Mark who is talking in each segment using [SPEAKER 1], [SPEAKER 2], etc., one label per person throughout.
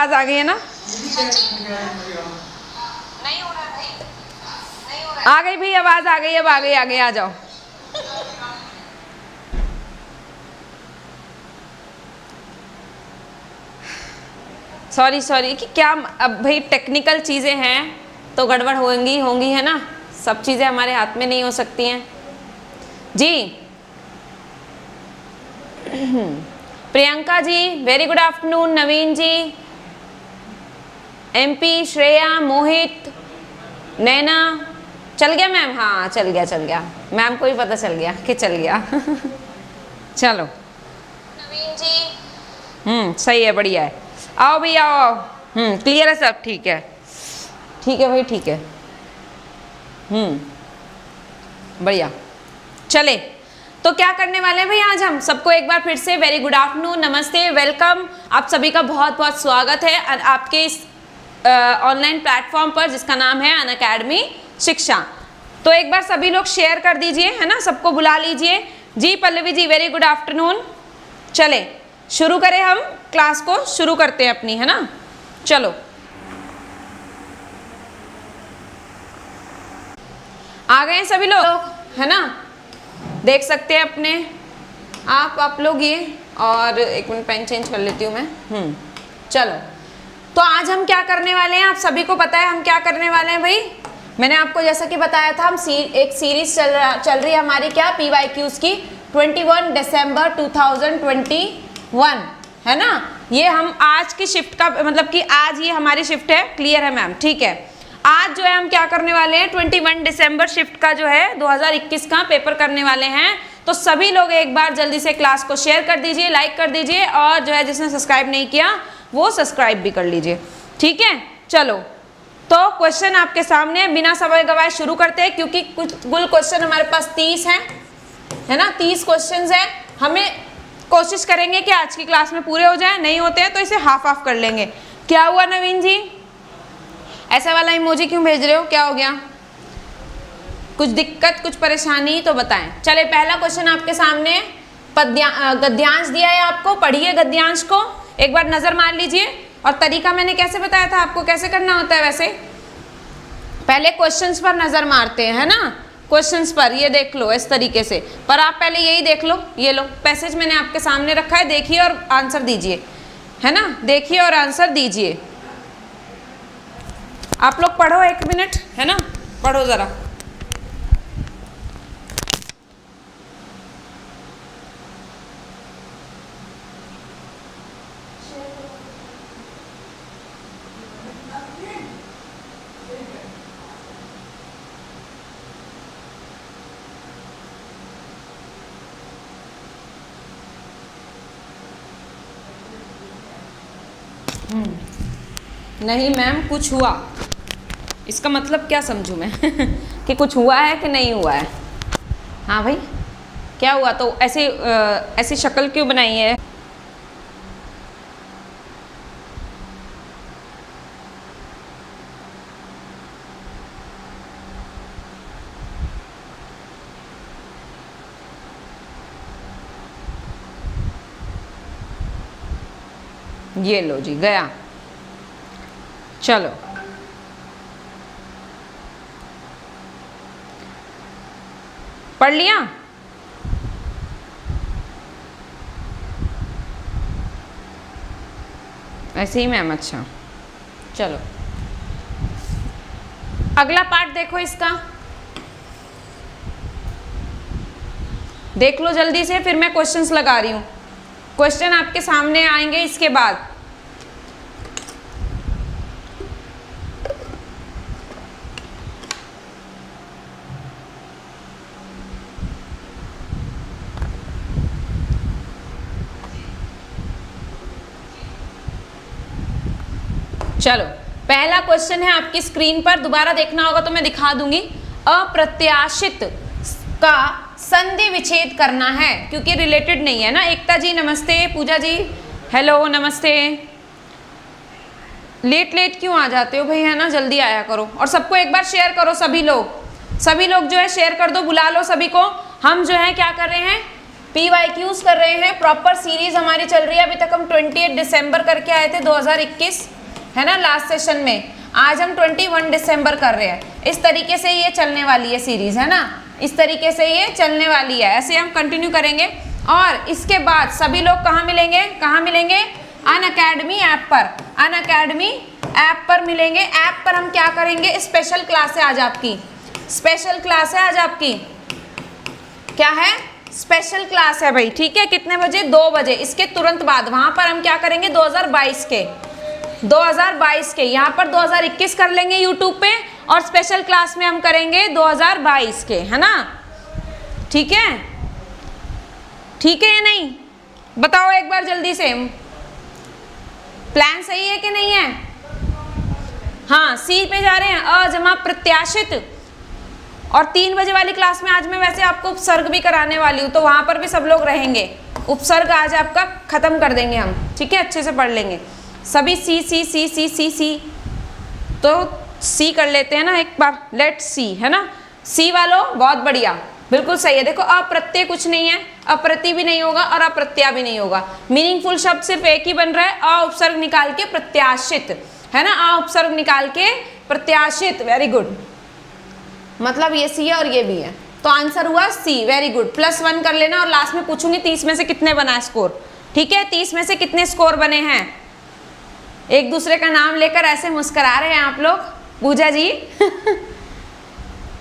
[SPEAKER 1] आवाज आ गई है ना?
[SPEAKER 2] नहीं हो रहा भाई, नहीं हो रहा।
[SPEAKER 1] आ गई भाई आवाज आ गई, अब आ गई, आ गई, आ जाओ। सॉरी सॉरी कि क्या, अब भाई टेक्निकल चीज़ें हैं तो गड़बड़ होंगी होंगी, है ना, सब चीज़ें हमारे हाथ में नहीं हो सकती हैं जी। Priyanka ji very good afternoon, नवीन जी, एमपी, श्रेया, मोहित, नैना, चल गया मैम? हाँ चल गया, चल गया, मैम को भी पता चल गया कि चल गया। चलो
[SPEAKER 2] नवीन जी
[SPEAKER 1] सही है, बढ़िया है, आओ भैया आओ। क्लियर है सब? ठीक है, ठीक है भाई, ठीक है। बढ़िया। चले तो क्या करने वाले हैं भाई आज हम? सबको एक बार फिर से वेरी गुड आफ्टरनून, नमस्ते, वेलकम, आप सभी का बहुत बहुत स्वागत है आपके इस ऑनलाइन प्लेटफॉर्म पर जिसका नाम है अनअकैडमी शिक्षा। तो एक बार सभी लोग शेयर कर दीजिए, है ना, सबको बुला लीजिए जी। Pallavi ji very good afternoon. चले शुरू करें, हम क्लास को शुरू करते हैं अपनी, है ना। चलो आ गए हैं सभी लोग, है ना, देख सकते हैं अपने आप लोग ये। और एक मिनट पेन चेंज कर लेती हूँ मैं। चलो तो आज हम क्या करने वाले हैं, आप सभी को पता है हम क्या करने वाले हैं भाई। मैंने आपको जैसा कि बताया था, हम एक सीरीज चल रही है हमारी, क्या, PYQs की, 21 दिसंबर 2021, है ना। ये हम आज की शिफ्ट का मतलब कि आज ये हमारी शिफ्ट है, क्लियर है मैम? ठीक है। आज जो है हम क्या करने वाले हैं, 21 दिसंबर शिफ्ट का जो है 2021 का पेपर करने वाले हैं। तो सभी लोग एक बार जल्दी से क्लास को शेयर कर दीजिए, लाइक कर दीजिए, और जो है जिसने सब्सक्राइब नहीं किया वो सब्सक्राइब भी कर लीजिए, ठीक है। चलो तो क्वेश्चन आपके सामने, बिना समय गवाए शुरू करते हैं, क्योंकि कुछ कुल क्वेश्चन हमारे पास 30 हैं, है ना, 30 क्वेश्चन हैं। हमें कोशिश करेंगे कि आज की क्लास में पूरे हो जाए, नहीं होते हैं तो इसे हाफ हाफ कर लेंगे। क्या हुआ नवीन जी, ऐसा वाला इमोजी क्यों भेज रहे हो, क्या हो गया? कुछ दिक्कत, कुछ परेशानी तो बताएं। चले पहला क्वेश्चन आपके सामने, गद्यांश दिया है आपको, पढ़िए गद्यांश को, एक बार नजर मार लीजिए। और तरीका मैंने कैसे बताया था आपको, कैसे करना होता है वैसे, पहले क्वेश्चंस पर नजर मारते हैं, है ना, क्वेश्चंस पर, ये देख लो इस तरीके से। पर आप पहले यही देख लो, ये लो पैसेज मैंने आपके सामने रखा है, देखिए और आंसर दीजिए, है ना, देखिए और आंसर दीजिए। आप लोग पढ़ो एक मिनट, है ना, पढ़ो जरा। नहीं मैम कुछ हुआ, इसका मतलब क्या समझूं मैं कि कुछ हुआ है कि नहीं हुआ है? हाँ भाई क्या हुआ? तो ऐसे ऐसी शक्ल क्यों बनाई है? ये लो जी गया। चलो पढ़ लिया? ऐसे ही मैम, अच्छा चलो अगला पार्ट देखो इसका, देख लो जल्दी से, फिर मैं क्वेश्चंस लगा रही हूँ। क्वेश्चन आपके सामने आएंगे इसके बाद। चलो पहला क्वेश्चन है आपकी स्क्रीन पर, दोबारा देखना होगा तो मैं दिखा दूंगी। अप्रत्याशित का संधि विच्छेद करना है, क्योंकि रिलेटेड नहीं है ना। एकता जी नमस्ते, पूजा जी हेलो नमस्ते। लेट लेट क्यों आ जाते हो भाई, है ना, जल्दी आया करो। और सबको एक बार शेयर करो, सभी लोग जो है शेयर कर दो, बुला लो सभी को। हम जो है क्या कर रहे हैं, PYQs कर रहे हैं, प्रॉपर सीरीज हमारी चल रही है। अभी तक हम 28 दिसंबर करके आए थे 2021, है ना, लास्ट सेशन में। आज हम 21 दिसंबर कर रहे हैं। इस तरीके से ये चलने वाली है सीरीज, है ना, इस तरीके से ये चलने वाली है। ऐसे हम कंटिन्यू करेंगे। और इसके बाद सभी लोग कहाँ मिलेंगे, कहाँ मिलेंगे? अनअकैडमी ऐप पर, अनअकैडमी ऐप पर मिलेंगे। ऐप पर हम क्या करेंगे? स्पेशल क्लास है आज आपकी, स्पेशल क्लास है आज आपकी। क्या है? स्पेशल क्लास है भाई, ठीक है। कितने बजे? 2 बजे। इसके तुरंत बाद वहां पर हम क्या करेंगे? 2022 के, यहाँ पर 2021 कर लेंगे यूट्यूब पे, और स्पेशल क्लास में हम करेंगे 2022 के, है ना, ठीक है? ठीक है या नहीं? बताओ एक बार जल्दी से, प्लान सही है कि नहीं है? हाँ, सी पे जा रहे हैं, अजमा प्रत्याशित। और 3 बजे वाली क्लास में आज मैं वैसे आपको उपसर्ग भी कराने वाली हूँ, तो वहाँ पर भी सब लोग रहेंगे। उपसर्ग आज आपका खत्म कर देंगे हम, ठीक है, अच्छे से पढ़ लेंगे सभी। सी सी सी सी सी सी, तो सी कर लेते हैं ना एक बार, लेट सी, है ना। सी वालों बहुत बढ़िया, बिल्कुल सही है। देखो, अप्रत्यय कुछ नहीं है, अप्रति भी नहीं होगा और अप्रत्या भी नहीं होगा। मीनिंगफुल शब्द सिर्फ एक ही बन रहा है, अ उपसर्ग निकाल के प्रत्याशित, है ना, अ उपसर्ग निकाल के प्रत्याशित। वेरी गुड, मतलब ये सी है और ये भी है, तो आंसर हुआ सी। वेरी गुड, +1 कर लेना। और लास्ट में पूछूंगी 30 में से कितने बना स्कोर, ठीक है? 30 में से कितने स्कोर बने हैं? एक दूसरे का नाम लेकर ऐसे मुस्कुरा रहे हैं आप लोग। पूजा जी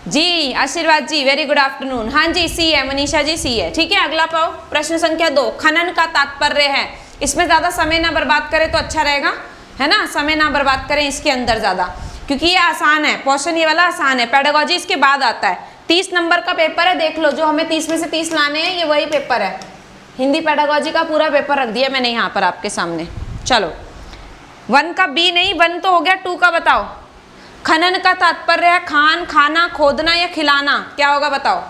[SPEAKER 1] जी, आशीर्वाद जी, वेरी गुड आफ्टरनून। हाँ जी, सी है, मनीषा जी सी है, ठीक है। अगला पाओ, प्रश्न संख्या 2, खनन का तात्पर्य है। इसमें ज्यादा समय ना बर्बाद करें तो अच्छा रहेगा, है ना, समय ना बर्बाद करें इसके अंदर ज्यादा, क्योंकि ये आसान है, पोर्शन ये वाला आसान है। पेडागोजी इसके बाद आता है। 30 नंबर का पेपर है, देख लो, जो हमें 30 में से 30 लाने हैं, ये वही पेपर है। हिंदी पेडागोजी का पूरा पेपर रख दिया मैंने यहाँ पर आपके सामने। चलो, 1 का बी नहीं, 1 तो हो गया, 2 का बताओ। खनन का तात्पर्य है खान, खाना, खोदना या खिलाना। क्या होगा बताओ,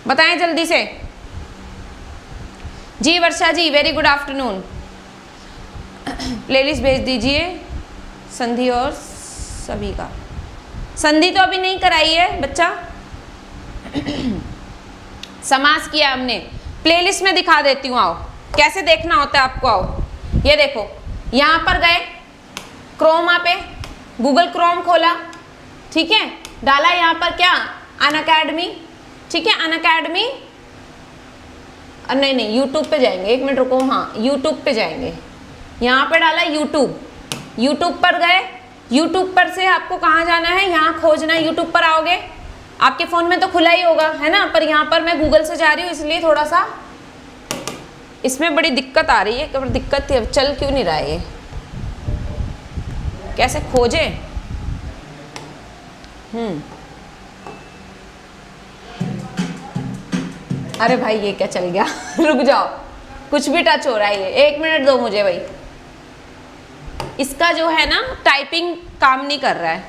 [SPEAKER 1] बताएं जल्दी से। जी वर्षा जी, वेरी गुड आफ्टरनून। प्लेलिस्ट भेज दीजिए संधि और सभी का। संधि तो अभी नहीं कराई है बच्चा, समास किया हमने। प्लेलिस्ट में दिखा देती हूँ, आओ कैसे देखना होता है आपको। आओ, ये देखो, यहाँ पर गए, क्रोमा पे, गूगल क्रोम खोला, ठीक है, डाला यहाँ पर क्या, अनअकैडमी, ठीक है, अनअकैडमी। नहीं नहीं, यूट्यूब पे जाएंगे, 1 मिनट रुको, हाँ यूट्यूब पे जाएंगे। यहाँ पे डाला यूट्यूब, यूट्यूब पर गए। यूट्यूब पर से आपको कहाँ जाना है, यहाँ खोजना है। यूट्यूब पर आओगे, आपके फ़ोन में तो खुला ही होगा, है ना, पर यहाँ पर मैं गूगल से जा रही हूँ, इसलिए थोड़ा सा इसमें बड़ी दिक्कत आ रही है। कब दिक्कत थी, अब चल क्यों नहीं रहा है ये, कैसे खोजे? अरे भाई ये क्या चल गया रुक जाओ, कुछ भी टच हो रहा है ये, 1 मिनट दो मुझे भाई। इसका जो है ना टाइपिंग काम नहीं कर रहा है,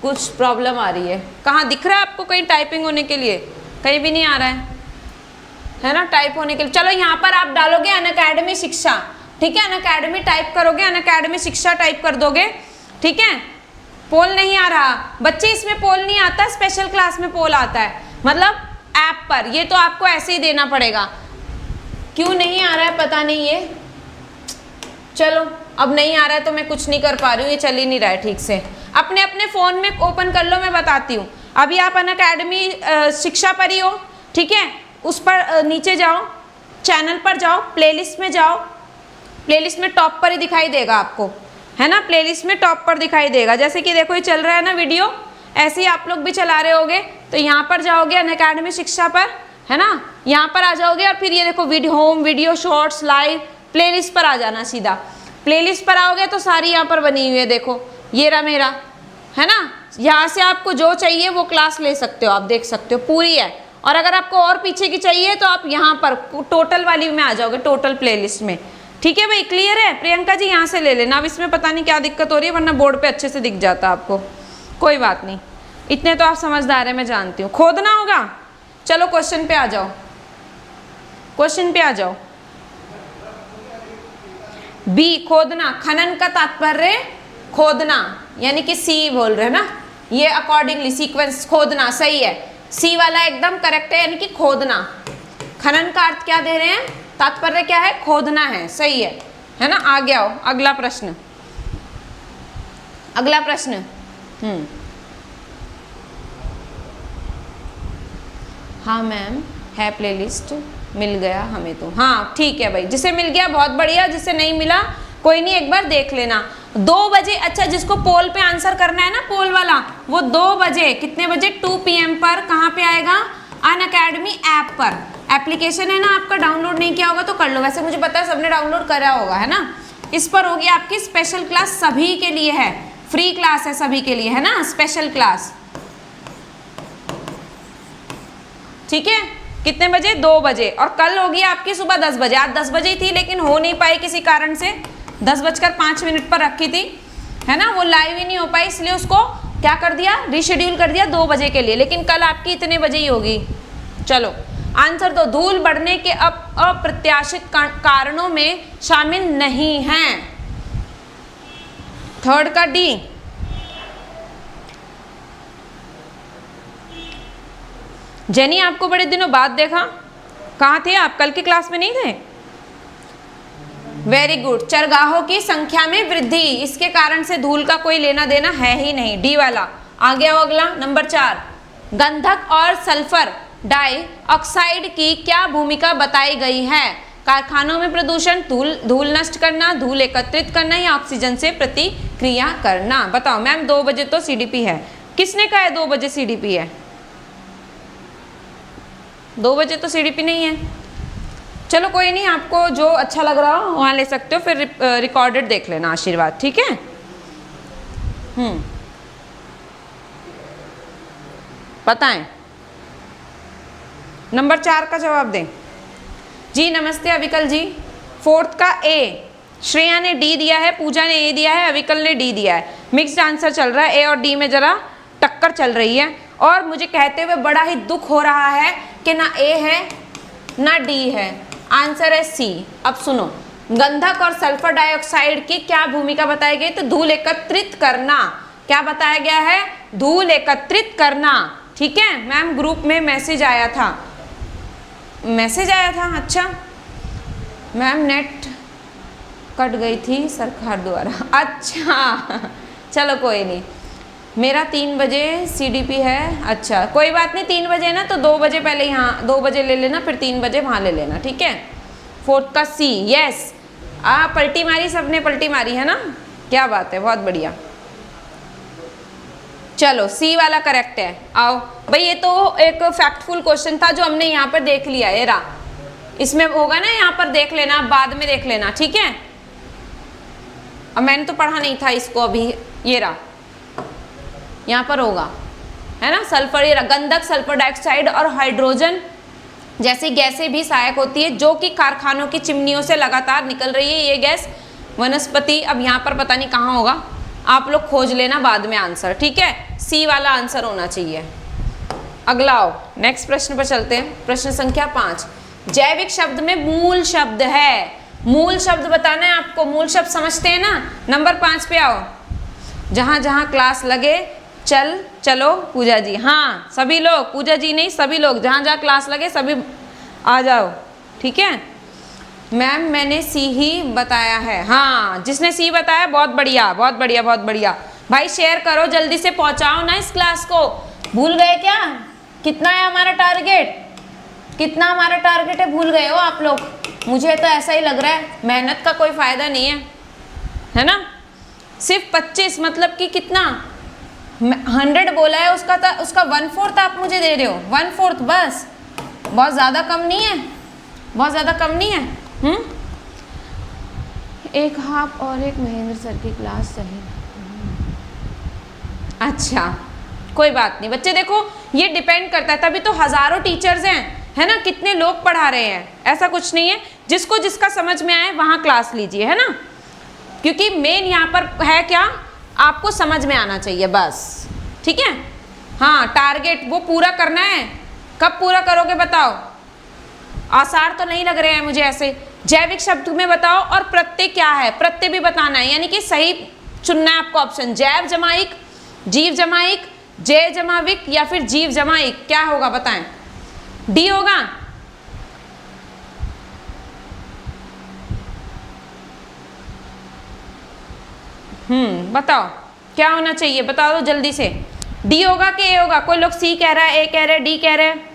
[SPEAKER 1] कुछ प्रॉब्लम आ रही है। कहाँ दिख रहा है आपको कहीं टाइपिंग होने के लिए? कहीं भी नहीं आ रहा है ना टाइप होने के लिए। चलो यहाँ पर आप डालोगे अनअकैडमी शिक्षा, ठीक है, अनअकैडमी टाइप करोगे, अनअकैडमी शिक्षा टाइप कर दोगे, ठीक है। पोल नहीं आ रहा बच्चे, इसमें पोल नहीं आता, स्पेशल क्लास में पोल आता है, मतलब ऐप पर। ये तो आपको ऐसे ही देना पड़ेगा। क्यों नहीं आ रहा है पता नहीं ये, चलो अब नहीं आ रहा है तो मैं कुछ नहीं कर पा रही हूँ, ये चल ही नहीं रहा है ठीक से। अपने अपने फ़ोन में ओपन कर लो, मैं बताती हूँ। अभी आप अनअकैडमी शिक्षा पर ही हो, ठीक है, उस पर नीचे जाओ, चैनल पर जाओ, प्लेलिस्ट में जाओ, प्लेलिस्ट में टॉप पर ही दिखाई देगा आपको, है ना, प्लेलिस्ट में टॉप पर दिखाई देगा। जैसे कि देखो ये चल रहा है ना वीडियो, ऐसे ही आप लोग भी चला रहे होगे, तो यहाँ पर जाओगे अनअकैडमी शिक्षा पर, है ना, यहाँ पर आ जाओगे और फिर ये देखो video, home video, shorts, live, playlist पर आ जाना सीधा। प्लेलिस्ट पर आओगे तो सारी यहाँ पर बनी हुई है, देखो ये रहा मेरा, है ना, यहाँ से आपको जो चाहिए वो क्लास ले सकते हो, आप देख सकते हो पूरी है। और अगर आपको और पीछे की चाहिए तो आप यहाँ पर टोटल वाली में आ जाओगे, टोटल प्लेलिस्ट में, ठीक है भाई, क्लियर है। प्रियंका जी यहाँ से ले लेना, अब इसमें पता नहीं क्या दिक्कत हो रही है, वरना बोर्ड पे अच्छे से दिख जाता आपको, कोई बात नहीं, इतने तो आप समझदार है, मैं जानती हूँ। खोदना होगा, चलो क्वेश्चन पे आ जाओ, क्वेश्चन पे आ जाओ। बी, खोदना, खनन का तात्पर्य खोदना, यानी कि सी बोल रहे हैं ना, ये अकॉर्डिंगली सीक्वेंस खोदना सही है, सी वाला एकदम करेक्ट है, यानी कि खोदना। खनन का अर्थ क्या दे रहे हैं, तात्पर्य क्या है, खोदना है ना। आगे आओ, अगला प्रश्न, अगला प्रश्न। हाँ मैम, है प्लेलिस्ट, मिल गया हमें तो। हाँ ठीक है भाई, जिसे मिल गया बहुत बढ़िया, जिसे नहीं मिला कोई नहीं, एक बार देख लेना। 2 बजे, अच्छा जिसको पोल पे आंसर करना है ना, पोल वाला, वो 2 बजे, कितने बजे, 2 PM पर कहाँ पे आएगा, अनअकैडमी ऐप पर। एप्लीकेशन है ना आपका, डाउनलोड नहीं किया होगा तो कर लो, वैसे मुझे पता है सबने डाउनलोड करा होगा, है ना। इस पर होगी आपकी स्पेशल क्लास, सभी के लिए है, फ्री क्लास है सभी के लिए, है ना, स्पेशल क्लास। ठीक है, कितने बजे, 2 बजे। और कल होगी आपकी सुबह 10 बजे। आज 10 बजे ही थी लेकिन हो नहीं पाई किसी कारण से, 10:05 पर रखी थी, है ना, वो लाइव ही नहीं हो पाई, इसलिए उसको क्या कर दिया, रीशेड्यूल कर दिया 2 बजे के लिए, लेकिन कल आपकी इतने बजे ही होगी। चलो आंसर दो। धूल बढ़ने के अप्रत्याशित कारणों में शामिल नहीं हैं। थर्ड का डी। जेनी, आपको बड़े दिनों बाद देखा, कहाँ थे आप, कल की क्लास में नहीं थे। Very good. चरगाहों की संख्या में वृद्धि, इसके कारण से धूल का कोई लेना देना है ही नहीं, डी वाला। आगे आओ अगला, नंबर 4। गंधक और सल्फर डाइऑक्साइड की क्या भूमिका बताई गई है। कारखानों में प्रदूषण, धूल नष्ट करना, धूल एकत्रित करना या ऑक्सीजन से प्रतिक्रिया करना। बताओ मैम, 2 बजे तो सीडीपी है। किसने कहा है 2 बजे सीडीपी है, 2 बजे तो सीडीपी नहीं है। चलो कोई नहीं, आपको जो अच्छा लग रहा हो वहाँ ले सकते हो, फिर रिकॉर्डेड देख लेना आशीर्वाद, ठीक है। बताएं, नंबर 4 का जवाब दें। जी नमस्ते अविकल जी। 4th का ए, श्रेया ने डी दिया है, पूजा ने ए दिया है, अविकल ने डी दिया है। मिक्स्ड आंसर चल रहा है, ए और डी में जरा टक्कर चल रही है, और मुझे कहते हुए बड़ा ही दुख हो रहा है कि ना ए है ना डी है, आंसर है सी। अब सुनो, गंधक और सल्फर डाइऑक्साइड की क्या भूमिका बताई गई, तो धूल एकत्रित करना। क्या बताया गया है, धूल एकत्रित करना, ठीक है। मैम ग्रुप में मैसेज आया था, अच्छा मैम नेट कट गई थी सरकार द्वारा, अच्छा चलो कोई नहीं, मेरा 3 बजे सीडीपी है, अच्छा कोई बात नहीं, 3 बजे ना तो 2 बजे पहले यहाँ 2 बजे ले लेना, फिर 3 बजे वहाँ ले लेना, ठीक है। 4th का सी, यस, पलटी मारी, सबने पलटी मारी है ना, क्या बात है, बहुत बढ़िया। चलो सी वाला करेक्ट है। आओ भाई, ये तो एक फैक्टफुल क्वेश्चन था जो हमने यहाँ पर देख लिया है, इसमें होगा ना, यहाँ पर देख लेना, बाद में देख लेना, ठीक है। अब मैंने तो पढ़ा नहीं था इसको अभी, ये रहा, यहाँ पर होगा, है ना, सल्फर, ये गंधक, सल्फर डाइऑक्साइड और हाइड्रोजन जैसी गैसें भी सहायक होती है, जो कि कारखानों की चिमनियों से लगातार निकल रही है। ये गैस वनस्पति, अब यहाँ पर पता नहीं कहाँ होगा, आप लोग खोज लेना बाद में आंसर, ठीक है। सी वाला आंसर होना चाहिए। अगला आओ, नेक्स्ट प्रश्न पर चलते हैं। प्रश्न संख्या 5। जैविक शब्द में मूल शब्द है, मूल शब्द बताना है आपको, मूल शब्द समझते हैं ना। नंबर 5 पे आओ। जहाँ जहाँ क्लास लगे चलो पूजा जी, हाँ सभी लोग, पूजा जी नहीं सभी लोग, जहाँ जहाँ क्लास लगे सभी आ जाओ, ठीक है। मैम मैंने सी ही बताया है, हाँ जिसने सी बताया बहुत बढ़िया, बहुत बढ़िया, बहुत बढ़िया। भाई शेयर करो, जल्दी से पहुँचाओ ना इस क्लास को। भूल गए क्या, कितना है हमारा टारगेट, कितना हमारा टारगेट है, भूल गए हो आप लोग। मुझे तो ऐसा ही लग रहा है, मेहनत का कोई फ़ायदा नहीं है ना। सिर्फ 25, मतलब कि कितना, 100 बोला है, उसका 1/4 आप मुझे दे रहे हो, 1/4 बस, बहुत ज़्यादा कम नहीं है, बहुत ज़्यादा कम नहीं है। एक हाफ और एक महेंद्र सर की क्लास सही। अच्छा कोई बात नहीं बच्चे, देखो ये डिपेंड करता है, तभी तो हज़ारों टीचर्स हैं, है ना, कितने लोग पढ़ा रहे हैं, ऐसा कुछ नहीं है। जिसको जिसका समझ में आए वहाँ क्लास लीजिए, है ना, क्योंकि मेन यहाँ पर है क्या, आपको समझ में आना चाहिए बस, ठीक है। हाँ टारगेट वो पूरा करना है, कब पूरा करोगे बताओ, आसार तो नहीं लग रहे हैं मुझे ऐसे। जैविक शब्द में बताओ, और प्रत्यय क्या है, प्रत्यय भी बताना है, यानी कि सही चुनना है आपको ऑप्शन, जैव जमाइक, जीव जमाइक, जय जमाविक या फिर जीव जमाइक, क्या होगा बताएं। डी होगा, बताओ क्या होना चाहिए, बताओ तो जल्दी से। डी होगा कि ए होगा? कोई लोग सी कह रहा है, ए कह रहे हैं, डी कह रहे हैं।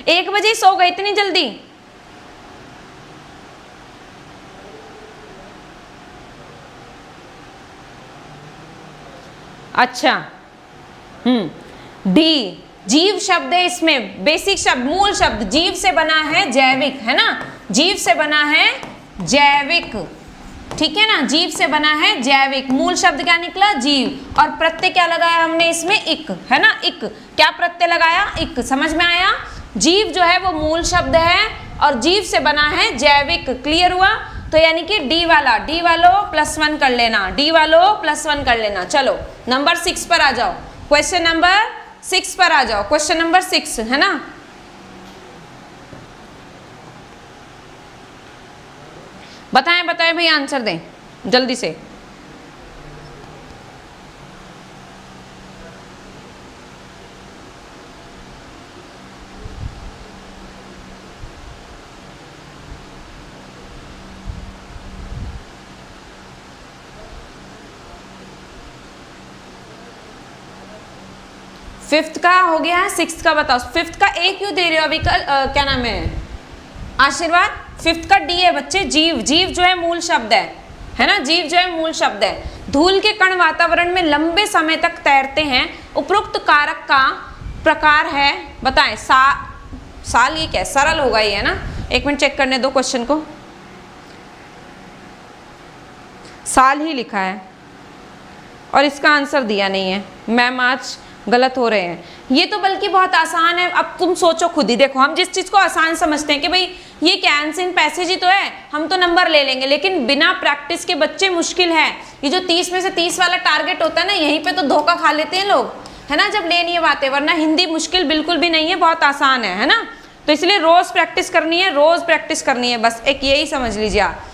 [SPEAKER 1] 1 बजे ही सो गए इतनी जल्दी? अच्छा, डी जीव शब्द है, इसमें बेसिक शब्द, मूल शब्द जीव से बना है, जैविक है ना, जीव से बना है जैविक, ठीक है ना, जीव से बना है जैविक। मूल शब्द क्या निकला? जीव। और प्रत्यय क्या लगाया हमने इसमें? इक, है ना, इक। क्या प्रत्यय लगाया? इक। समझ में आया? जीव जो है वो मूल शब्द है और जीव से बना है जैविक। क्लियर हुआ? तो यानी कि डी वाला, डी वालों +1 कर लेना, डी वालों +1 कर लेना। चलो नंबर 6 पर आ जाओ, क्वेश्चन नंबर 6 पर आ जाओ, क्वेश्चन नंबर 6 है ना। बताएं बताएं भाई, आंसर दें जल्दी से। फिफ्थ का हो गया है, 6th का बताओ। 5th का ए क्यों दे रहे हो अभी? क्या नाम है? आशीर्वाद। 5th का डी है बच्चे, जीव। जीव जो है मूल शब्द है ना, जीव जो है मूल शब्द है। धूल के कण वातावरण में लंबे समय तक तैरते हैं। उपरोक्त कारक का प्रकार है, बताएं। साल ये क्या है? सरल होगा ये, है ना। 1 मिनट चेक करने दो क्वेश्चन को। साल ही लिखा है और इसका आंसर दिया नहीं है। मैम आज गलत हो रहे हैं। ये तो बल्कि बहुत आसान है। अब तुम सोचो खुद ही, देखो हम जिस चीज़ को आसान समझते हैं कि भाई ये क्या एंशिएंट पैसेज ही तो है, हम तो नंबर ले लेंगे, लेकिन बिना प्रैक्टिस के बच्चे मुश्किल है। ये जो 30 में से 30 वाला टारगेट होता है ना, यहीं पे तो धोखा खा लेते हैं लोग, है ना, जब लेनी है बातें। वरना हिंदी मुश्किल बिल्कुल भी नहीं है, बहुत आसान है ना। तो इसलिए रोज़ प्रैक्टिस करनी है, रोज़ प्रैक्टिस करनी है, बस एक यही समझ लीजिए आप।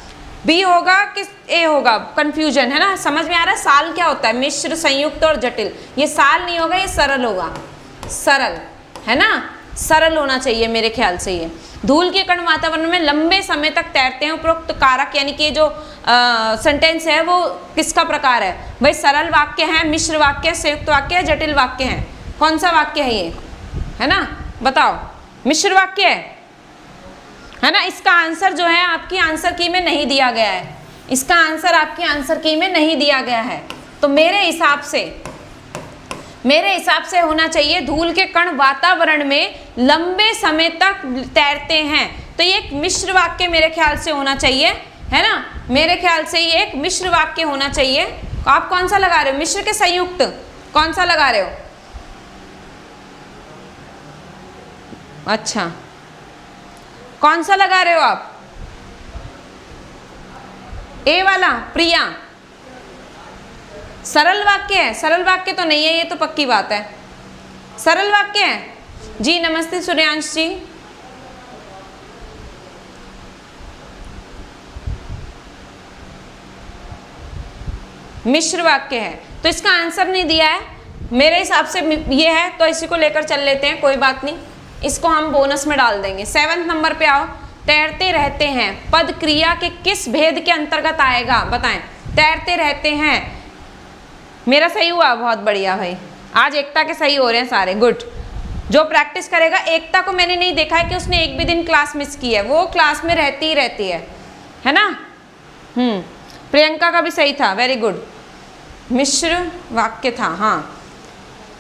[SPEAKER 1] बी होगा कि ए होगा? कंफ्यूजन है ना। समझ में आ रहा है? साल क्या होता है? मिश्र, संयुक्त और जटिल। ये साल नहीं होगा, ये सरल होगा। सरल है ना, सरल होना चाहिए मेरे ख्याल से। ये धूल के कण वातावरण में लंबे समय तक तैरते हैं। उपरोक्त कारक यानी कि जो सेंटेंस है वो किसका प्रकार है भाई? सरल वाक्य है, मिश्र वाक्य है, संयुक्त वाक्य है, जटिल वाक्य है? कौन सा वाक्य है ये, है ना? बताओ। मिश्र वाक्य है ना। इसका आंसर जो है आपकी आंसर की में नहीं दिया गया है, इसका आंसर आपकी आंसर की में नहीं दिया गया है। तो मेरे हिसाब से होना चाहिए धूल के कण वातावरण में लंबे समय तक तैरते हैं। तो ये एक मिश्र वाक्य मेरे ख्याल से होना चाहिए, है ना। मेरे ख्याल से ये एक मिश्र वाक्य होना चाहिए। आप कौन सा लगा रहे हो? मिश्र के संयुक्त कौन सा लगा रहे हो? अच्छा, कौन सा लगा रहे हो आप? ए वाला। प्रिया, सरल वाक्य है? सरल वाक्य तो नहीं है, ये तो पक्की बात है। सरल वाक्य है जी। नमस्ते सूर्यांश जी। मिश्र वाक्य है, तो इसका आंसर नहीं दिया है मेरे हिसाब से। ये है तो इसी को लेकर चल लेते हैं, कोई बात नहीं, इसको हम बोनस में डाल देंगे। 7वें नंबर पे आओ। तैरते रहते हैं पद क्रिया के किस भेद के अंतर्गत आएगा? बताएं। तैरते रहते हैं, मेरा सही हुआ? बहुत बढ़िया भाई, आज एकता के सही हो रहे हैं सारे, गुड। जो प्रैक्टिस करेगा, एकता को मैंने नहीं देखा है कि उसने एक भी दिन क्लास मिस की है, वो क्लास में रहती ही रहती है ना। प्रियंका का भी सही था, वेरी गुड। मिश्र वाक्य था, हाँ।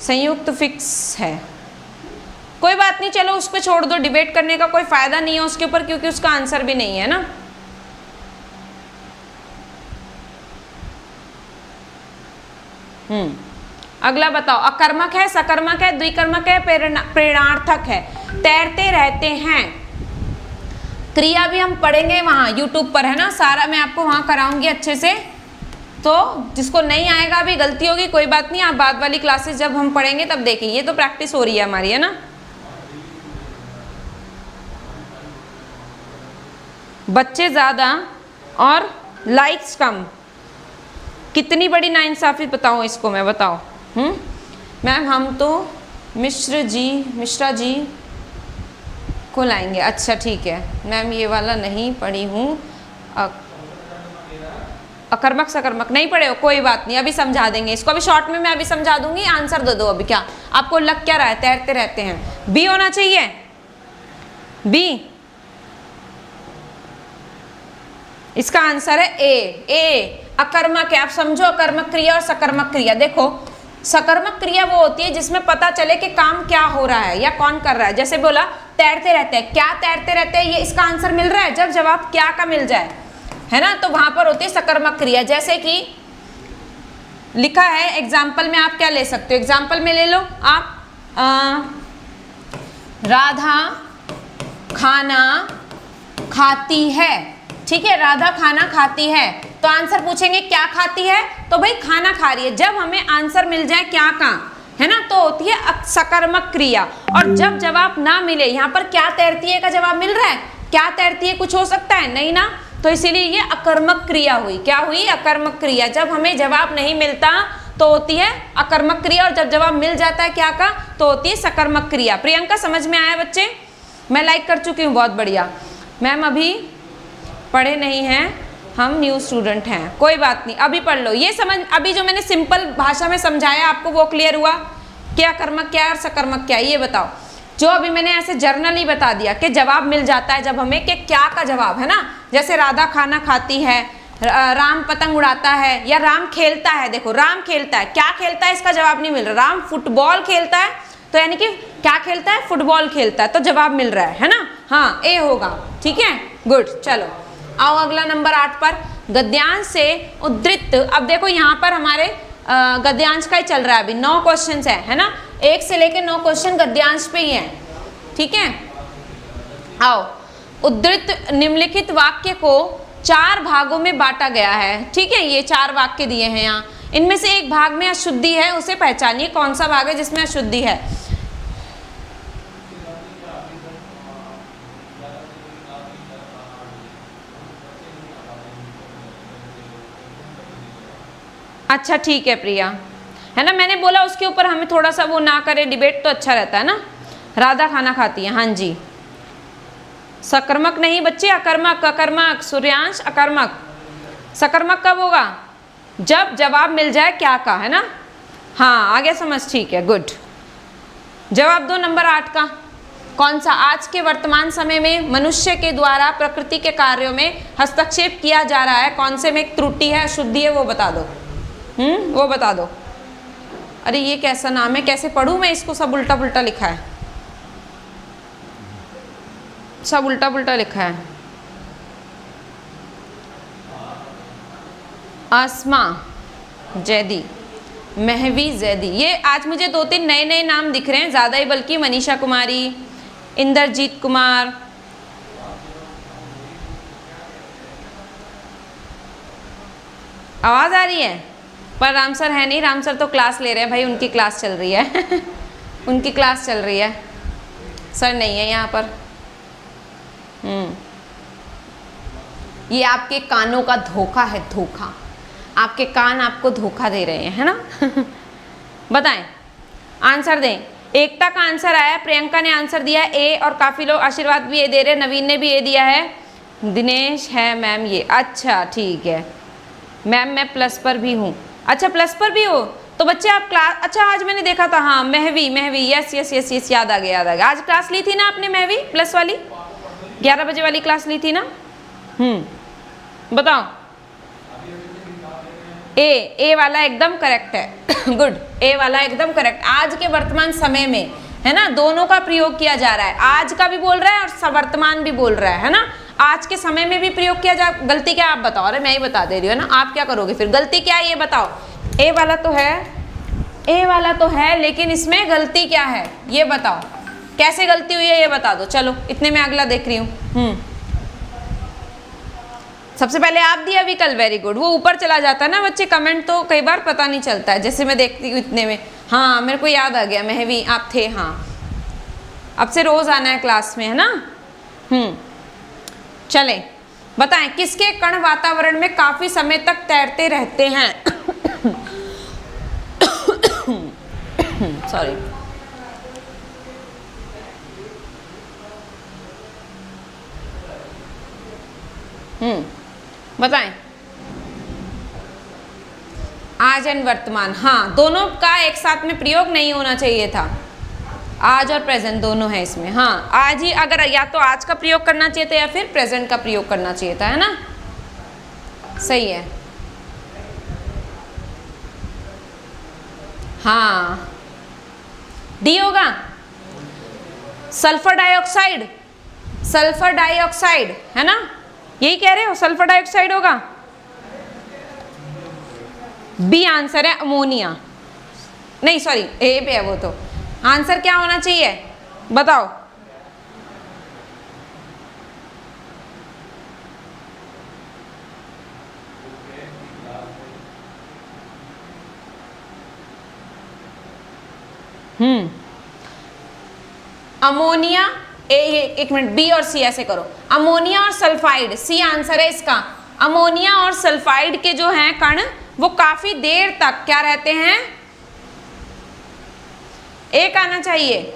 [SPEAKER 1] संयुक्त फिक्स है, कोई बात नहीं, चलो उस पर छोड़ दो, डिबेट करने का कोई फायदा नहीं है उसके ऊपर, क्योंकि उसका आंसर भी नहीं है ना। अगला बताओ। अकर्मक है, सकर्मक है, द्विकर्मक है, प्रेरणार्थक है। तैरते रहते हैं, क्रिया भी हम पढ़ेंगे वहाँ यूट्यूब पर, है ना, सारा मैं आपको वहाँ कराऊंगी अच्छे से। तो जिसको नहीं आएगा, अभी गलती होगी, कोई बात नहीं, आप बाद वाली क्लासेस जब हम पढ़ेंगे तब देखेंगे। ये तो प्रैक्टिस हो रही है हमारी, है ना। बच्चे ज़्यादा और लाइक्स कम, कितनी बड़ी नाइंसाफ़ी बताऊँ इसको मैं? बताओ। मैम हम तो मिश्रा जी को लाएंगे। अच्छा ठीक है मैम, ये वाला नहीं पढ़ी हूँ, अकर्मक सकर्मक नहीं पढ़े हो, कोई बात नहीं, अभी समझा देंगे इसको, अभी शॉर्ट में मैं अभी समझा दूंगी, आंसर दे दो अभी। क्या आपको लग क्या रहा है, तैरते रहते हैं? बी होना चाहिए, बी। इसका आंसर है ए अकर्मक है। आप समझो अकर्मक क्रिया और सकर्मक क्रिया। देखो सकर्मक क्रिया वो होती है जिसमें पता चले कि काम क्या हो रहा है या कौन कर रहा है। जैसे बोला तैरते रहते हैं, क्या तैरते रहते हैं, ये इसका आंसर मिल रहा है जब जवाब क्या का मिल जाए, है ना, तो वहां पर होती है सकर्मक क्रिया। जैसे कि लिखा है एग्जाम्पल में, आप क्या ले सकते हो, एग्जाम्पल में ले लो आप, राधा खाना खाती है, ठीक है, राधा खाना खाती है, तो आंसर पूछेंगे क्या खाती है, तो भाई खाना खा रही है। जब हमें आंसर मिल जाए क्या का, है ना, तो होती है सकर्मक क्रिया। और जब जवाब ना मिले, यहाँ पर क्या तैरती है का जवाब मिल रहा है, क्या तैरती है कुछ हो सकता है नहीं ना, तो इसीलिए ये अकर्मक क्रिया हुई। क्या हुई, अकर्मक क्रिया। जब हमें जवाब नहीं मिलता तो होती है अकर्मक क्रिया, और जब जवाब मिल जाता है क्या का, तो होती है सकर्मक क्रिया। प्रियंका समझ में आया बच्चे? मैं लाइक कर चुकी हूँ, बहुत बढ़िया। मैम अभी पढ़े नहीं हैं, हम न्यू स्टूडेंट हैं, कोई बात नहीं, अभी पढ़ लो। ये समझ, अभी जो मैंने सिंपल भाषा में समझाया आपको वो क्लियर हुआ, क्या कर्मक क्या है और सकर्मक क्या है, ये बताओ। जो अभी मैंने ऐसे जर्नली बता दिया कि जवाब मिल जाता है जब हमें, कि क्या का जवाब, है ना, जैसे राधा खाना खाती है, राम पतंग उड़ाता है, या राम खेलता है। देखो राम खेलता है, क्या खेलता है इसका जवाब नहीं मिल रहा, राम फुटबॉल खेलता है, तो यानी कि क्या खेलता है, फुटबॉल खेलता है, तो जवाब मिल रहा है ना, हाँ ए होगा, ठीक है, गुड। चलो आओ अगला नंबर 8 पर, गद्यांश से उद्धृत। अब देखो यहाँ पर हमारे गद्यांश का ही चल रहा है, अभी 9 क्वेश्चन है ना, 1 से लेकर 9 क्वेश्चन गद्यांश पे ही हैं, ठीक है। आओ, उद्धृत निम्नलिखित वाक्य को 4 भागों में बांटा गया है, ठीक है, ये 4 वाक्य दिए हैं यहाँ। इनमें से एक भाग में अशुद्धि है, उसे पहचानिए, कौन सा भाग है जिसमें अशुद्धि है। अच्छा ठीक है प्रिया, है ना, मैंने बोला उसके ऊपर हमें थोड़ा सा वो ना करे डिबेट, तो अच्छा रहता है ना। राधा खाना खाती है, हाँ जी, सकर्मक नहीं बच्चे, अकर्मक, अकर्मक, सूर्यांश अकर्मक। सकर्मक कब होगा, जब जवाब मिल जाए क्या का, है ना, हाँ आगे समझ, ठीक है, गुड। जवाब दो नंबर 8 का, कौन सा, आज के वर्तमान समय में मनुष्य के द्वारा प्रकृति के कार्यों में हस्तक्षेप किया जा रहा है, कौन से में एक त्रुटि है, अशुद्धि है, वो बता दो। वो बता दो। अरे ये कैसा नाम है, कैसे पढ़ूं मैं इसको, सब उल्टा पुल्टा लिखा है, सब उल्टा पुल्टा लिखा है। आसमा जैदी, महवी जैदी, ये आज मुझे 2-3 नए नाम दिख रहे हैं, ज़्यादा ही बल्कि, मनीषा कुमारी, इंद्रजीत कुमार, आवाज़ आ रही है, पर राम सर है नहीं, राम सर तो क्लास ले रहे हैं भाई, उनकी क्लास चल रही है उनकी क्लास चल रही है, सर नहीं है यहाँ पर। ये आपके कानों का धोखा है, धोखा, आपके कान आपको धोखा दे रहे हैं, है ना बताएं, आंसर दें। एकता का आंसर आया, प्रियंका ने आंसर दिया ए, और काफ़ी लोग आशीर्वाद भी ए दे रहे, नवीन ने भी ए दिया है, दिनेश है मैम ये, अच्छा ठीक है मैम, मैं प्लस पर भी हूँ, अच्छा प्लस पर भी हो, तो बच्चे आप क्लास, अच्छा आज मैंने देखा था, हाँ Mahvi, yes yes yes yes, याद आ गया, आज क्लास ली थी ना आपने महवी, प्लस वाली 11 बजे वाली क्लास ली थी ना, बताओ। ए वाला एकदम करेक्ट है गुड, ए वाला एकदम करेक्ट। आज के वर्तमान समय में, है ना, दोनों का प्रयोग किया जा रहा है, आज का भी बोल रहा है और वर्तमान भी बोल रहा है ना, आज के समय में भी प्रयोग किया जा, गलती क्या आप बताओ, अरे मैं ही बता दे रही हूँ ना, आप क्या करोगे फिर, गलती क्या है ये बताओ। ए वाला तो है, ए वाला तो है, लेकिन इसमें गलती क्या है ये बताओ, कैसे गलती हुई है ये बता दो। चलो इतने में अगला देख रही हूँ। सबसे पहले आप दिया विकल्प, वेरी गुड, वो ऊपर चला जाता है ना बच्चे, कमेंट तो कई बार पता नहीं चलता है, जैसे मैं देखती हूँ इतने में, हाँ मेरे को याद आ गया, महवी आप थे, हाँ अब से रोज आना है क्लास में, है ना। चलें बताएं, किसके कण वातावरण में काफी समय तक तैरते रहते हैं सॉरी, बताएं। आज एंड वर्तमान, हाँ दोनों का एक साथ में प्रयोग नहीं होना चाहिए था, आज और प्रेजेंट दोनों है इसमें। हाँ आज ही, अगर या तो आज का प्रयोग करना चाहिए था या फिर प्रेजेंट का प्रयोग करना चाहिए था, है ना, सही है। हाँ डी होगा, सल्फर डाइऑक्साइड, सल्फर डाइऑक्साइड है ना, यही कह रहे हो, सल्फर डाइऑक्साइड होगा। बी आंसर है अमोनिया, नहीं सॉरी ए पे है वो, तो आंसर क्या होना चाहिए बताओ। अमोनिया, एक मिनट, बी और सी ऐसे करो, अमोनिया और सल्फाइड, सी आंसर है इसका। अमोनिया और सल्फाइड के जो हैं कण वो काफी देर तक क्या रहते हैं, एक आना चाहिए,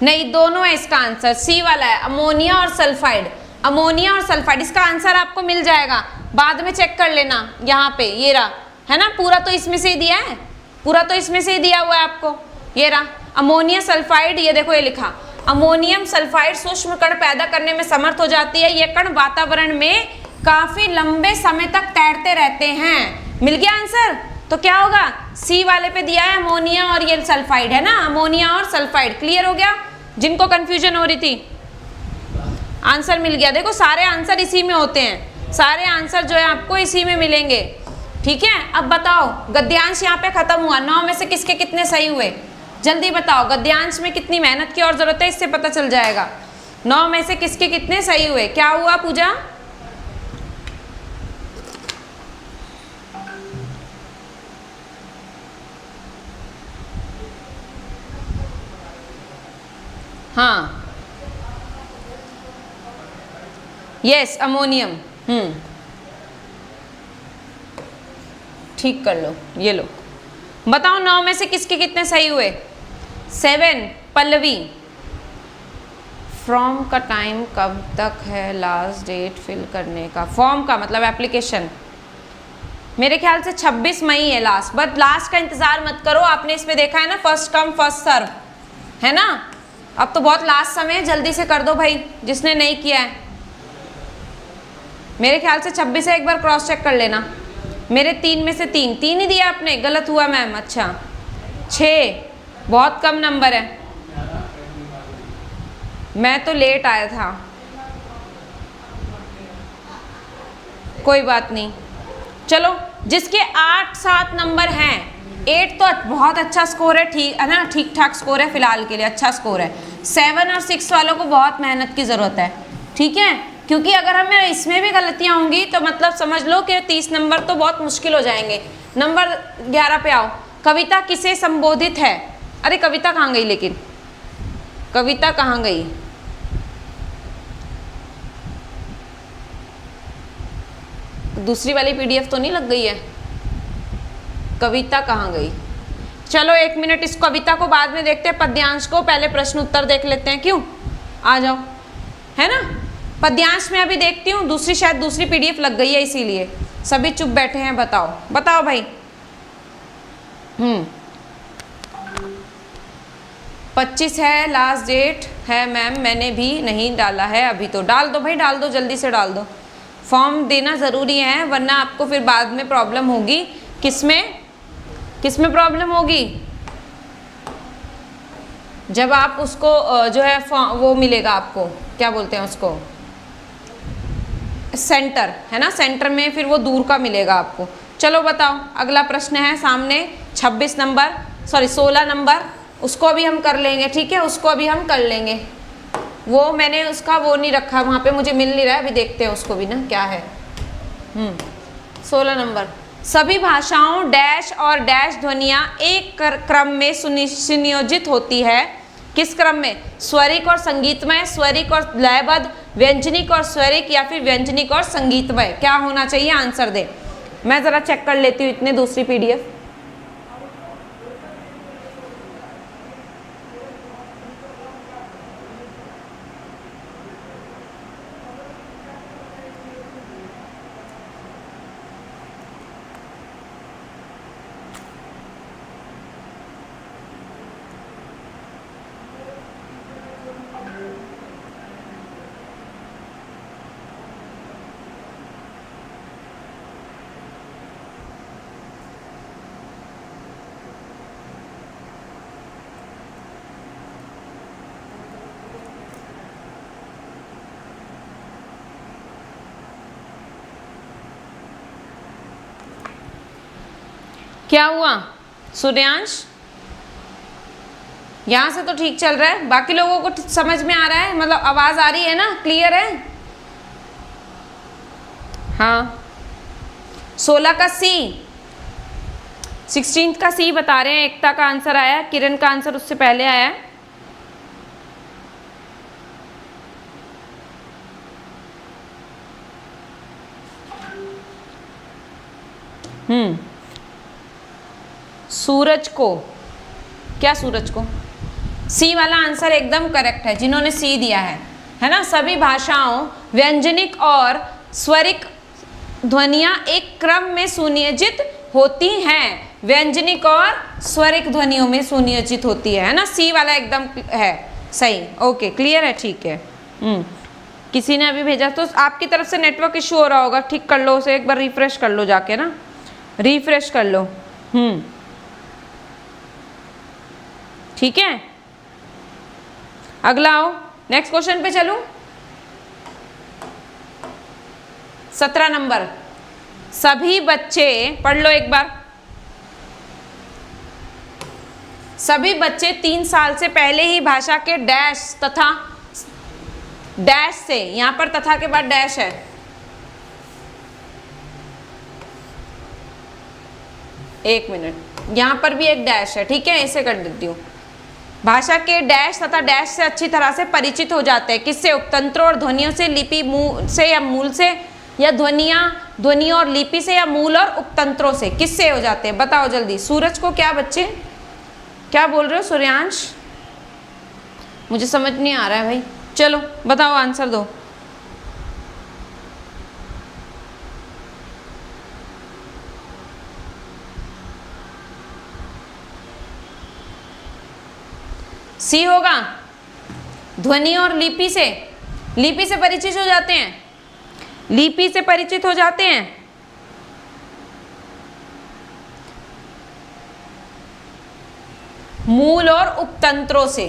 [SPEAKER 1] नहीं दोनों है इसका आंसर, सी वाला है, अमोनिया और सल्फाइड। अमोनिया और सल्फाइड, इसका आंसर आपको मिल जाएगा, बाद में चेक कर लेना, यहाँ पे ये रहा, है ना, पूरा तो इसमें से ही दिया है, पूरा तो इसमें से ही दिया हुआ है आपको, ये रहा अमोनिया सल्फाइड, ये देखो ये लिखा, अमोनियम सल्फाइड सूक्ष्म कण पैदा करने में समर्थ हो जाती है, ये कण वातावरण में काफी लंबे समय तक तैरते रहते हैं। मिल गया आंसर, तो क्या होगा, सी वाले पे दिया है अमोनिया और ये सल्फाइड है ना, अमोनिया और सल्फाइड। क्लियर हो गया, जिनको कंफ्यूजन हो रही थी, आंसर मिल गया। देखो सारे आंसर इसी में होते हैं, सारे आंसर जो है आपको इसी में मिलेंगे, ठीक है। अब बताओ गद्यांश यहाँ पे खत्म हुआ, 9 में से किसके कितने सही हुए, जल्दी बताओ, गद्यांश में कितनी मेहनत की और जरूरत है इससे पता चल जाएगा। 9 में से किसके कितने सही हुए, क्या हुआ पूजा, हाँ यस अमोनियम, ठीक कर लो, ये लो बताओ 9 में से किसके कितने सही हुए। 7 पल्लवी, फ्रॉम का टाइम कब तक है लास्ट डेट फिल करने का, फॉर्म का मतलब एप्लीकेशन, मेरे ख्याल से 26 मई है लास्ट, बट लास्ट का इंतजार मत करो, आपने इसमें देखा है ना फर्स्ट कम फर्स्ट सर्व, है ना, अब तो बहुत लास्ट समय है, जल्दी से कर दो भाई जिसने नहीं किया है। मेरे ख्याल से 26 है, एक बार क्रॉस चेक कर लेना, मेरे 3 में से 3 ही दिया आपने, गलत हुआ मैम, अच्छा 6 बहुत कम नंबर है, मैं तो लेट आया था, कोई बात नहीं, चलो जिसके 8-7 नंबर हैं, 8 तो बहुत अच्छा स्कोर है, ठीक है ना, ठीक ठाक स्कोर है फिलहाल के लिए, अच्छा स्कोर है। 7 और 6 वालों को बहुत मेहनत की ज़रूरत है, ठीक है, क्योंकि अगर हमें इसमें भी गलतियां होंगी तो मतलब समझ लो कि 30 नंबर तो बहुत मुश्किल हो जाएंगे। नंबर 11 पे आओ, कविता किसे संबोधित है, अरे कविता कहाँ गई, लेकिन कविता कहाँ गई, दूसरी वाली PDF तो नहीं लग गई है, कविता कहाँ गई, चलो 1 मिनट, इस कविता को बाद में देखते हैं, पद्यांश को पहले प्रश्न उत्तर देख लेते हैं, क्यों, आ जाओ, है ना, पद्यांश में अभी देखती हूँ, दूसरी शायद दूसरी PDF लग गई है इसीलिए सभी चुप बैठे हैं, बताओ बताओ भाई। 25 है लास्ट डेट है मैम, मैंने भी नहीं डाला है अभी, तो डाल दो भाई, डाल दो, जल्दी से डाल दो, फॉर्म देना ज़रूरी है वरना आपको फिर बाद में प्रॉब्लम होगी। किसमें प्रॉब्लम होगी, जब आप उसको जो है वो मिलेगा आपको, क्या बोलते हैं उसको, सेंटर, है ना, सेंटर में फिर वो दूर का मिलेगा आपको। चलो बताओ अगला प्रश्न है सामने, 26 नंबर, सॉरी 16 नंबर, उसको अभी हम कर लेंगे, ठीक है, उसको अभी हम कर लेंगे, वो मैंने उसका वो नहीं रखा वहाँ पे, मुझे मिल नहीं रहा है, अभी देखते हैं उसको भी ना क्या है। 16 नंबर, सभी भाषाओं डैश और डैश ध्वनियाँ एक क्रम में सुनियोजित होती है, किस क्रम में, स्वरिक और संगीतमय, स्वरिक और लयबद्ध, व्यंजनिक और स्वरिक, या फिर व्यंजनिक और संगीतमय, क्या होना चाहिए, आंसर दे। मैं ज़रा चेक कर लेती हूँ इतने दूसरी PDF, क्या हुआ सूर्यांश? यहाँ से तो ठीक चल रहा है, बाकी लोगों को समझ में आ रहा है, मतलब आवाज आ रही है ना, क्लियर है? हाँ 16 का सी, 16 का सी बता रहे हैं। एकता का आंसर आया, किरण का आंसर उससे पहले आया है। सूरज को, क्या सूरज को? सी वाला आंसर एकदम करेक्ट है जिन्होंने सी दिया है ना। सभी भाषाओं व्यंजनिक और स्वरिक ध्वनियां एक क्रम में सुनियोजित होती हैं। व्यंजनिक और स्वरिक ध्वनियों में सुनियोजित होती है ना। सी वाला एकदम है सही। ओके क्लियर है, ठीक है। किसी ने अभी भेजा, तो आपकी तरफ से नेटवर्क इशू हो रहा होगा, ठीक कर लो उसे, एक बार रिफ्रेश कर लो जाके ना, रिफ्रेश कर लो। ठीक है, अगला आओ, नेक्स्ट क्वेश्चन पे चलूं। 17 नंबर, सभी बच्चे पढ़ लो एक बार। सभी बच्चे 3 साल से पहले ही भाषा के डैश तथा डैश से, यहां पर तथा के बाद डैश है, एक मिनट, यहां पर भी एक डैश है, ठीक है, ऐसे कर देती हूं। भाषा के डैश तथा डैश से अच्छी तरह से परिचित हो जाते हैं। किससे? उपतंत्रों और ध्वनियों से, लिपि से या मूल से, या ध्वनियों और लिपि से, या मूल और उपतंत्रों से। किससे हो जाते हैं बताओ जल्दी। सूरज को क्या बच्चे, क्या बोल रहे हो सूर्यांश? मुझे समझ नहीं आ रहा है भाई, चलो बताओ आंसर दो। सी होगा, ध्वनि और लिपि से, लिपि से परिचित हो जाते हैं, लिपि से परिचित हो जाते हैं। मूल और उपतंत्रों से।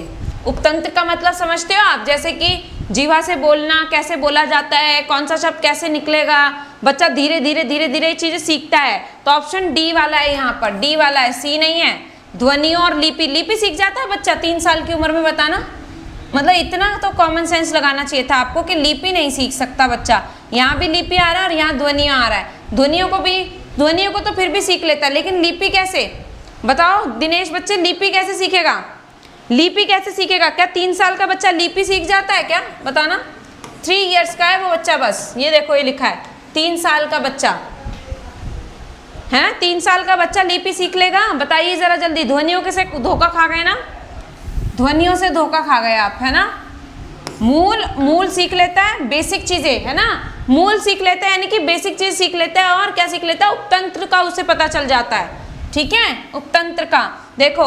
[SPEAKER 1] उपतंत्र का मतलब समझते हो आप? जैसे कि जीवा से बोलना, कैसे बोला जाता है, कौन सा शब्द कैसे निकलेगा, बच्चा धीरे धीरे धीरे धीरे चीजें सीखता है। तो ऑप्शन डी वाला है, यहाँ पर डी वाला है, सी नहीं है। ध्वनियों और लिपि, लिपि सीख जाता है बच्चा 3 साल की उम्र में, बताना, मतलब इतना तो कॉमन सेंस लगाना चाहिए था आपको कि लिपि नहीं सीख सकता बच्चा। यहाँ भी लिपि आ रहा है और यहाँ ध्वनियाँ आ रहा है। ध्वनियों को तो फिर भी सीख लेता है, लेकिन लिपि कैसे बताओ दिनेश? बच्चे लिपि कैसे सीखेगा? लिपि कैसे सीखेगा? क्या 3 साल का बच्चा लिपि सीख जाता है क्या? बताना। 3 इयर्स का है वो बच्चा, बस ये देखो ये लिखा है 3 साल का बच्चा है। 3 साल का बच्चा लिपि सीख लेगा? बताइए जरा जल्दी। ध्वनियों के से धोखा खा गए ना, ध्वनियों से धोखा खा गए आप, है ना। मूल सीख लेता है, बेसिक चीजें, है ना। मूल सीख लेता है यानी कि बेसिक चीज सीख लेता है, और क्या सीख लेता है? उपतंत्र का उसे पता चल जाता है, ठीक है, उपतंत्र का। देखो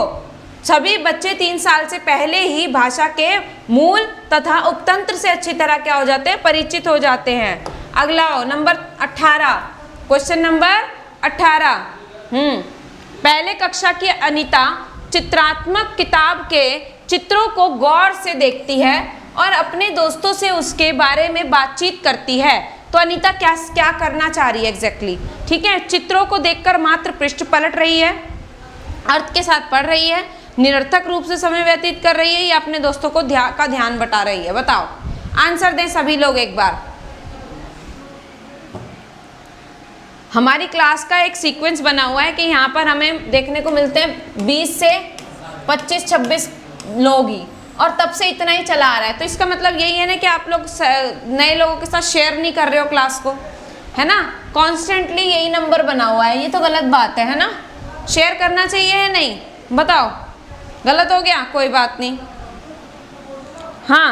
[SPEAKER 1] सभी बच्चे 3 साल से पहले ही भाषा के मूल तथा उपतंत्र से अच्छी तरह क्या हो जाते हैं? परिचित हो जाते हैं। अगला हो नंबर 18, क्वेश्चन नंबर 18। पहले कक्षा की अनीता चित्रात्मक किताब के चित्रों को गौर से देखती है और अपने दोस्तों से उसके बारे में बातचीत करती है। तो अनीता क्या करना चाह रही है एग्जैक्टली? ठीक है, चित्रों को देखकर मात्र पृष्ठ पलट रही है, अर्थ के साथ पढ़ रही है, निरर्थक रूप से समय व्यतीत कर रही है, या अपने दोस्तों को ध्यान बटा रही है? बताओ, आंसर दें सभी लोग एक बार। हमारी क्लास का एक सीक्वेंस बना हुआ है कि यहाँ पर हमें देखने को मिलते हैं 20 से 25-26 लोग ही, और तब से इतना ही चला आ रहा है। तो इसका मतलब यही है ना कि आप लोग नए लोगों के साथ शेयर नहीं कर रहे हो क्लास को, है ना। कॉन्स्टेंटली यही नंबर बना हुआ है, ये तो गलत बात है ना। शेयर करना चाहिए या नहीं बताओ? गलत हो गया, कोई बात नहीं। हाँ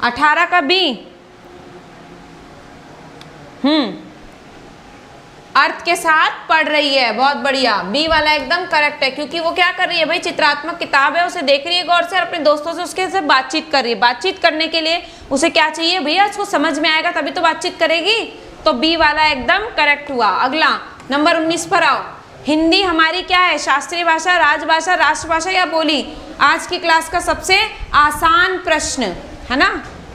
[SPEAKER 1] 18 का बी, अर्थ के साथ पढ़ रही है, बहुत बढ़िया, बी वाला एकदम करेक्ट है, क्योंकि वो क्या कर रही है भाई? चित्रात्मक किताब है, उसे देख रही है गौर से और अपने दोस्तों से उसके से बातचीत कर रही है। बातचीत करने के लिए उसे क्या चाहिए भैया? उसको समझ में आएगा तभी तो बातचीत करेगी। तो बी वाला एकदम करेक्ट हुआ। अगला नंबर 19 पर आओ। हिंदी हमारी क्या है? शास्त्रीय भाषा, राजभाषा, राष्ट्रभाषा या बोली? आज की क्लास का सबसे आसान प्रश्न, है ना,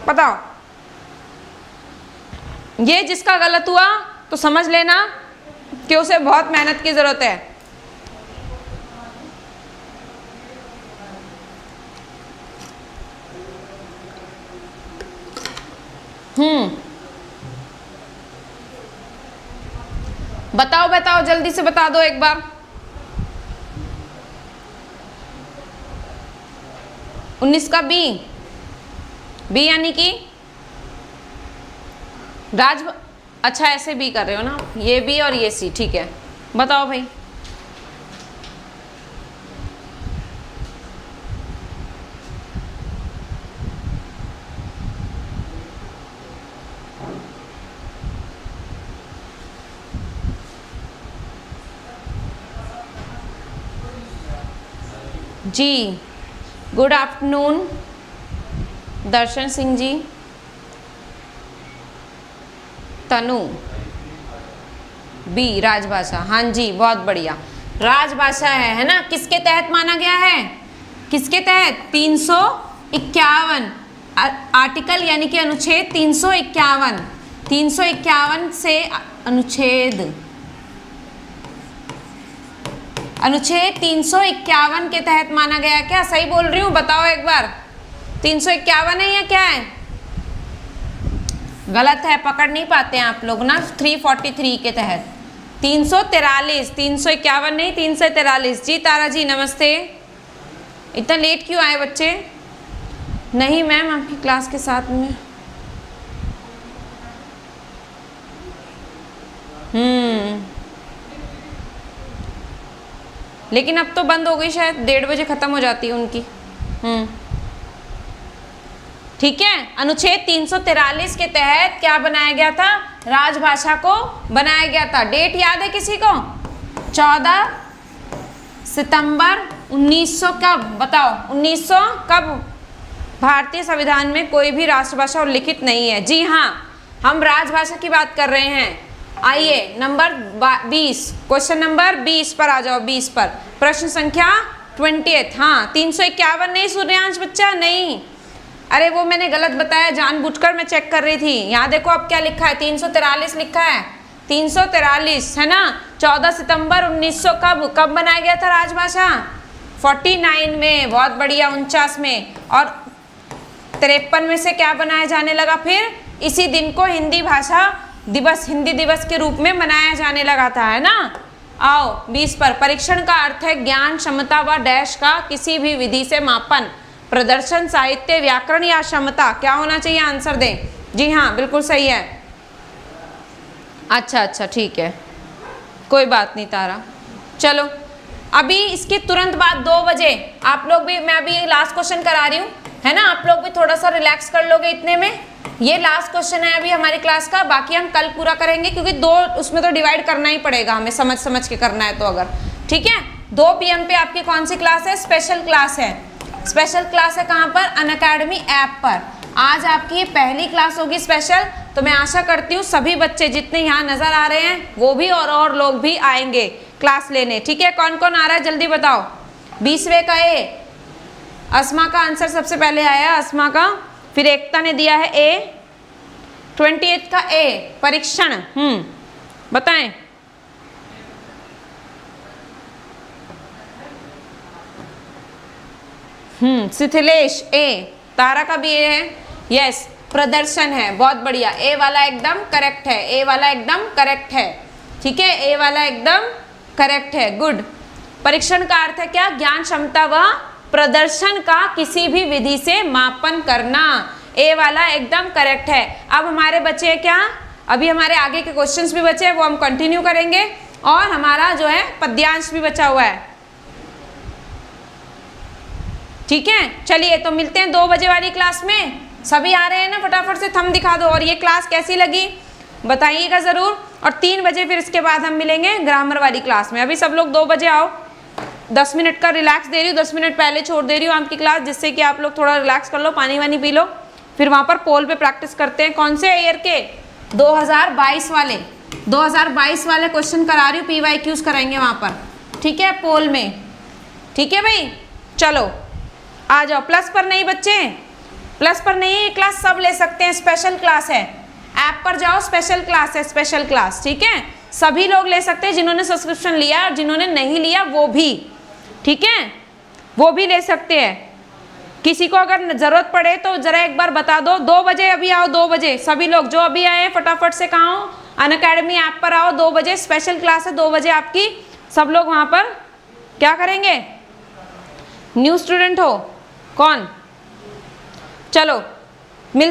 [SPEAKER 1] बताओ। ये जिसका गलत हुआ तो समझ लेना कि उसे बहुत मेहनत की जरूरत है। बताओ बताओ, जल्दी से बता दो एक बार। 19 का बी, बी यानी कि राज, अच्छा ऐसे बी कर रहे हो ना, ये बी और ये सी, ठीक है। बताओ भाई। जी गुड आफ्टरनून दर्शन सिंह जी, तनु बी राजभाषा, हाँ जी बहुत बढ़िया, राजभाषा है ना। किसके तहत माना गया है, किसके तहत? 351 आर्टिकल यानी कि अनुच्छेद 351, 351 से अनुच्छेद 351 के तहत माना गया। क्या सही बोल रही हूँ? बताओ एक बार। 351 है या क्या है? गलत है, पकड़ नहीं पाते हैं आप लोग ना। 343 के तहत 343, 351 नहीं 343। जी तारा जी नमस्ते। इतना लेट क्यों आए बच्चे? नहीं मैम आपकी क्लास के साथ में। लेकिन अब तो बंद हो गई शायद, 1:30 बजे खत्म हो जाती है उनकी। ठीक है, अनुच्छेद 343 के तहत क्या बनाया गया था? राजभाषा को बनाया गया था। डेट याद है किसी को? 14 सितंबर 1900 कब? बताओ 1900 कब? भारतीय संविधान में कोई भी राष्ट्रभाषा उल्लिखित नहीं है। जी हाँ, हम राजभाषा की बात कर रहे हैं। आइए नंबर 20, क्वेश्चन नंबर 20 पर आ जाओ। 20 पर प्रश्न संख्या 20। हाँ 351 नहीं सूर्यांश बच्चा, नहीं। अरे वो मैंने गलत बताया, जानबूझकर मैं चेक कर रही थी। यहाँ देखो अब क्या लिखा है, 343 लिखा है। 343 है ना। 14 सितंबर 1900 कब बनाया गया था राजभाषा? 49 में, बहुत बढ़िया। 49 में। और 53 में से क्या बनाया जाने लगा फिर? इसी दिन को हिंदी भाषा दिवस, हिंदी दिवस के रूप में मनाया जाने लगा था, है ना। आओ 20 पर, परीक्षण का अर्थ है ज्ञान, क्षमता व डैश का किसी भी विधि से मापन। प्रदर्शन, साहित्य, व्याकरण या क्षमता, क्या होना चाहिए? आंसर दें। जी हाँ बिल्कुल सही है। अच्छा ठीक है, कोई बात नहीं तारा। चलो अभी इसके तुरंत बाद 2 बजे आप लोग भी, मैं अभी लास्ट क्वेश्चन करा रही हूँ, है ना। आप लोग भी थोड़ा सा रिलैक्स कर लोगे इतने में। ये लास्ट क्वेश्चन है अभी हमारी क्लास का, बाकी हम कल पूरा करेंगे क्योंकि 2 उसमें तो डिवाइड करना ही पड़ेगा हमें, समझ के करना है तो। अगर ठीक है, 2 PM पे आपकी कौन सी क्लास है? स्पेशल क्लास है। स्पेशल क्लास है कहाँ पर? अनअकैडमी ऐप पर। आज आपकी ये पहली क्लास होगी स्पेशल। तो मैं आशा करती हूँ सभी बच्चे जितने यहाँ नजर आ रहे हैं वो भी और लोग भी आएंगे क्लास लेने। ठीक है, कौन कौन आ रहा है जल्दी बताओ। 20वें का ए, अस्मा का आंसर सबसे पहले आया, अस्मा का। फिर एकता ने दिया है ए। 28 का ए, परीक्षण। बताएं। शिथिलेश ए। तारा का भी ए है। यस, प्रदर्शन है, बहुत बढ़िया। ए वाला एकदम करेक्ट है, ए वाला एकदम करेक्ट है। ठीक है, ए वाला एकदम करेक्ट है, गुड। परीक्षण का अर्थ है क्या? ज्ञान, क्षमता व प्रदर्शन का किसी भी विधि से मापन करना। ए वाला एकदम करेक्ट है। अब हमारे बचे क्या? अभी हमारे आगे के क्वेश्चंस भी बचे हैं, वो हम कंटिन्यू करेंगे। और हमारा जो है पद्यांश भी बचा हुआ है। ठीक है, चलिए तो मिलते हैं 2 बजे वाली क्लास में। सभी आ रहे हैं ना? फटाफट से थंब दिखा दो। और ये क्लास कैसी लगी बताइएगा ज़रूर। और 3 बजे फिर इसके बाद हम मिलेंगे ग्रामर वाली क्लास में। अभी सब लोग 2 बजे आओ। 10 मिनट का रिलैक्स दे रही हूँ, 10 मिनट पहले छोड़ दे रही हूँ आपकी क्लास, जिससे कि आप लोग थोड़ा रिलैक्स कर लो, पानी वानी पी लो। फिर वहाँ पर पोल पे प्रैक्टिस करते हैं। कौन से ईयर के? 2022 वाले। 2022 वाले क्वेश्चन करा रही हूँ, PYQs कराएंगे वहाँ पर। ठीक है, पोल में। ठीक है भाई, चलो आ जाओ। प्लस पर नहीं बच्चे, प्लस पर नहीं, ये क्लास सब ले सकते हैं, स्पेशल क्लास है। ऐप पर जाओ, स्पेशल क्लास है, स्पेशल क्लास। ठीक है, सभी लोग ले सकते हैं, जिन्होंने सब्सक्रिप्शन लिया और जिन्होंने नहीं लिया वो भी, ठीक है, वो भी ले सकते हैं। किसी को अगर ज़रूरत पड़े तो ज़रा एक बार बता दो। 2 बजे अभी आओ, 2 बजे सभी लोग जो अभी आए हैं फटाफट से कहाँ हो, अनअकैडमी ऐप पर आओ। 2 बजे स्पेशल क्लास है, 2 बजे आपकी। सब लोग वहाँ पर क्या करेंगे? न्यू स्टूडेंट हो कौन? चलो